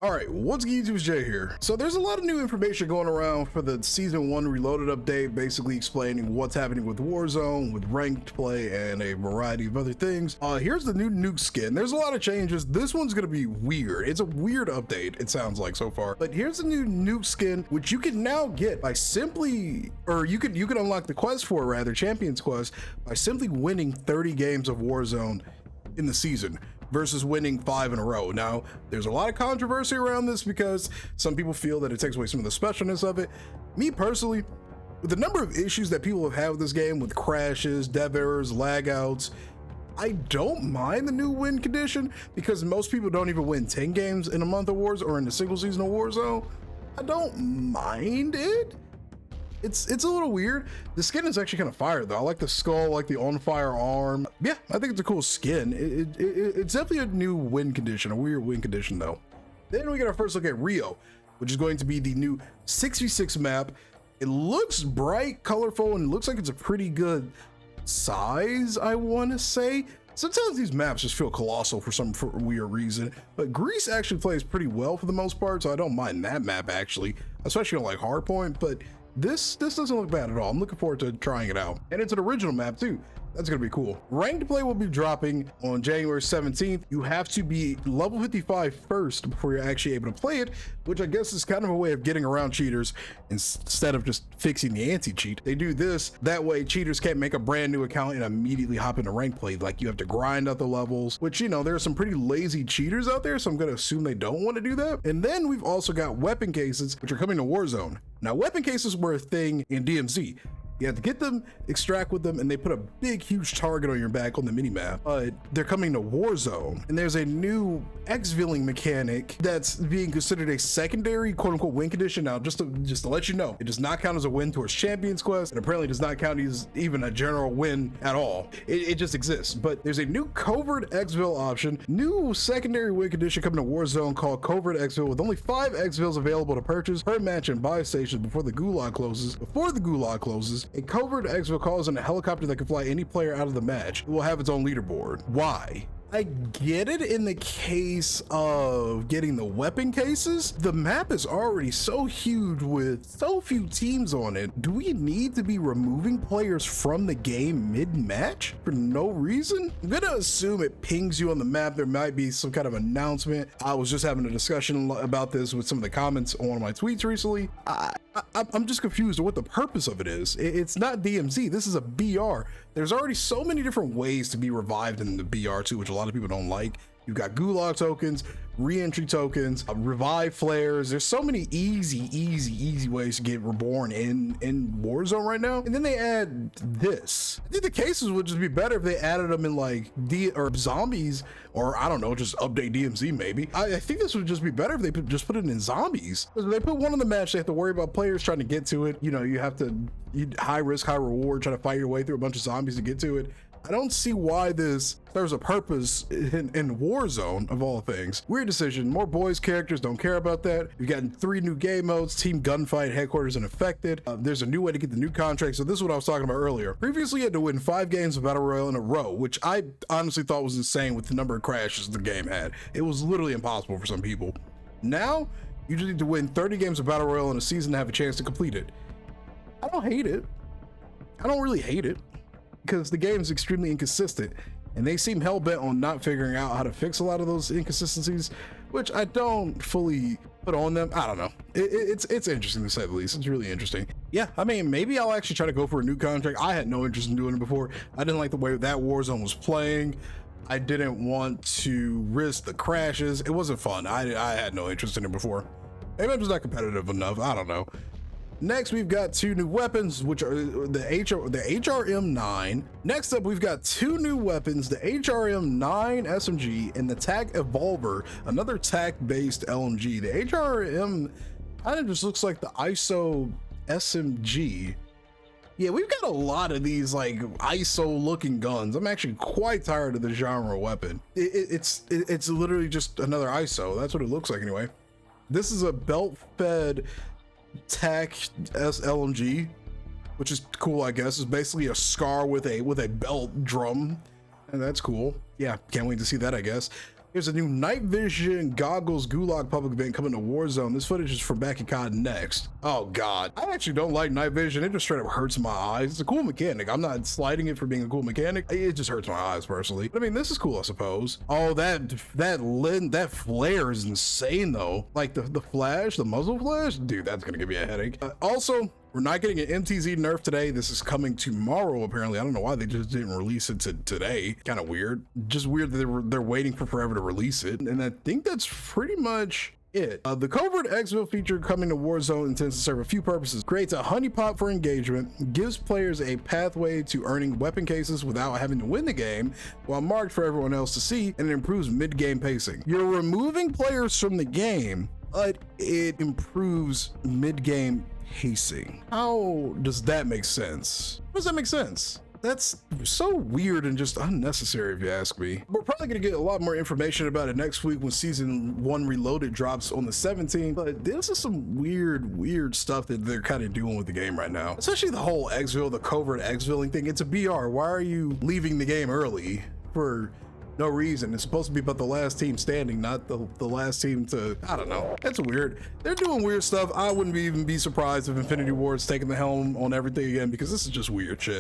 All right, what's good, YouTube? It's Jay here. So there's a lot of new information going around for the Season 1 Reloaded update, basically explaining what's happening with Warzone, with ranked play, and a variety of other things. Here's the new Nuke Skin. There's a lot of changes. This one's gonna be weird. It's a weird update, it sounds like so far. But here's the new Nuke Skin, which you can now get by simply, or you can unlock the quest for, rather, Champions Quest, by simply winning 30 games of Warzone in the season versus winning 5 in a row. Now, there's a lot of controversy around this because some people feel that it takes away some of the specialness of it. Me personally, with the number of issues that people have had with this game, with crashes, dev errors, lag outs, I don't mind the new win condition because most people don't even win 10 games in a month of Warzone or in a single season of Warzone. I don't mind it. It's a little weird. The skin is actually kind of fire though. I like the skull, I like the on fire arm. Yeah, I think it's a cool skin. It's definitely a new win condition, a weird win condition though. Then we get our first look at Rio, which is going to be the new 6v6 map. It looks bright, colorful, and it looks like it's a pretty good size, I want to say. Sometimes these maps just feel colossal for some weird reason, but Greece actually plays pretty well for the most part, so I don't mind that map actually, especially on like hardpoint. But this doesn't look bad at all. I'm looking forward to trying it out. And it's an original map too. That's gonna be cool. Ranked play will be dropping on January 17th. You have to be level 55 first before you're actually able to play it, which I guess is kind of a way of getting around cheaters instead of just fixing the anti-cheat. They do this, that way cheaters can't make a brand new account and immediately hop into ranked play. Like you have to grind out the levels, which, you know, there are some pretty lazy cheaters out there, so I'm gonna assume they don't want to do that. And then we've also got weapon cases, which are coming to Warzone. Now, weapon cases were a thing in DMZ. You have to get them, extract with them, and they put a big, huge target on your back on the minimap. But they're coming to Warzone, and there's a new Xvilling mechanic that's being considered a secondary quote-unquote win condition. Now, just to let you know, it does not count as a win towards Champions Quest, and apparently does not count as even a general win at all. It just exists. But there's a new covert Xville option, new secondary win condition coming to Warzone called Covert Xville, with only 5 Xvilles available to purchase per match and buy stations before the gulag closes. A covert Xville calls in a helicopter that can fly any player out of the match. It will have its own leaderboard. Why? I get it in the case of getting the weapon cases. The map is already so huge with so few teams on it. Do we need to be removing players from the game mid-match for no reason? I'm gonna assume it pings you on the map. There might be some kind of announcement. I was just having a discussion about this with some of the comments on one of my tweets recently. I'm just confused on what the purpose of it is. It's not DMZ, this is a BR. There's already so many different ways to be revived in the BR too, which a lot of people don't like. You've got gulag tokens, re-entry tokens, revive flares. There's so many easy ways to get reborn in Warzone right now. And then they add this. I think the cases would just be better if they added them in like zombies, or I don't know, just update DMZ maybe. I think this would just be better if they just put it in zombies. Because if they put one in the match, they have to worry about players trying to get to it. You know, you have to high risk, high reward, try to fight your way through a bunch of zombies to get to it. I don't see why this serves a purpose in Warzone, of all things. Weird decision. More boys characters, don't care about that. We've gotten 3 new game modes: team, gunfight, headquarters, and infected. There's a new way to get the new contract. So this is what I was talking about earlier. Previously, you had to win 5 games of Battle Royale in a row, which I honestly thought was insane with the number of crashes the game had. It was literally impossible for some people. Now, you just need to win 30 games of Battle Royale in a season to have a chance to complete it. I don't hate it. I don't really hate it, because the game is extremely inconsistent and they seem hell-bent on not figuring out how to fix a lot of those inconsistencies, which I don't fully put on them. I don't know. It's interesting to say the least. It's really interesting. Yeah, I mean, maybe I'll actually try to go for a new contract. I had no interest in doing it before. I didn't like the way that Warzone was playing. I didn't want to risk the crashes. It wasn't fun. I had no interest in it before. Maybe I'm just not competitive enough. I don't know. Next, we've got 2 new weapons, which are the HRM9. Next up, we've got 2 new weapons, the HRM9 SMG and the TAC Evolver, another TAC-based LMG. The HRM kind of just looks like the ISO SMG. Yeah, we've got a lot of these like ISO-looking guns. I'm actually quite tired of the genre weapon. It's literally just another ISO. That's what it looks like anyway. This is a belt-fed TAC LMG, which is cool, I guess. It's basically a SCAR with a belt drum, and that's cool. Yeah, can't wait to see that, I guess. There's a new night vision goggles gulag public event coming to Warzone. This footage is from back in COD Next. Oh God, I actually don't like night vision. It just straight up hurts my eyes. It's a cool mechanic. I'm not sliding it for being a cool mechanic. It just hurts my eyes personally. But I mean, this is cool, I suppose. Oh, that flare is insane though. Like the flash, the muzzle flash, dude, that's gonna give me a headache. Also, we're not getting an MTZ nerf today. This is coming tomorrow, apparently. I don't know why they just didn't release it today. Kind of weird. Just weird that they're waiting for forever to release it. And I think that's pretty much it. The covert Xville feature coming to Warzone intends to serve a few purposes. Creates a honeypot for engagement, gives players a pathway to earning weapon cases without having to win the game, while marked for everyone else to see, and it improves mid-game pacing. You're removing players from the game, but it improves mid-game pacing. How does that make sense? How does that make sense? That's so weird and just unnecessary if you ask me. We're probably gonna get a lot more information about it next week when season 1 Reloaded drops on the 17th, but this is some weird stuff that they're kind of doing with the game right now. Especially the whole Xville, the covert Xvilling thing. It's a BR. Why are you leaving the game early for no reason? It's supposed to be about the last team standing, not the last team to, I don't know. That's weird. They're doing weird stuff. I wouldn't even be surprised if Infinity Ward's taking the helm on everything again, because this is just weird shit.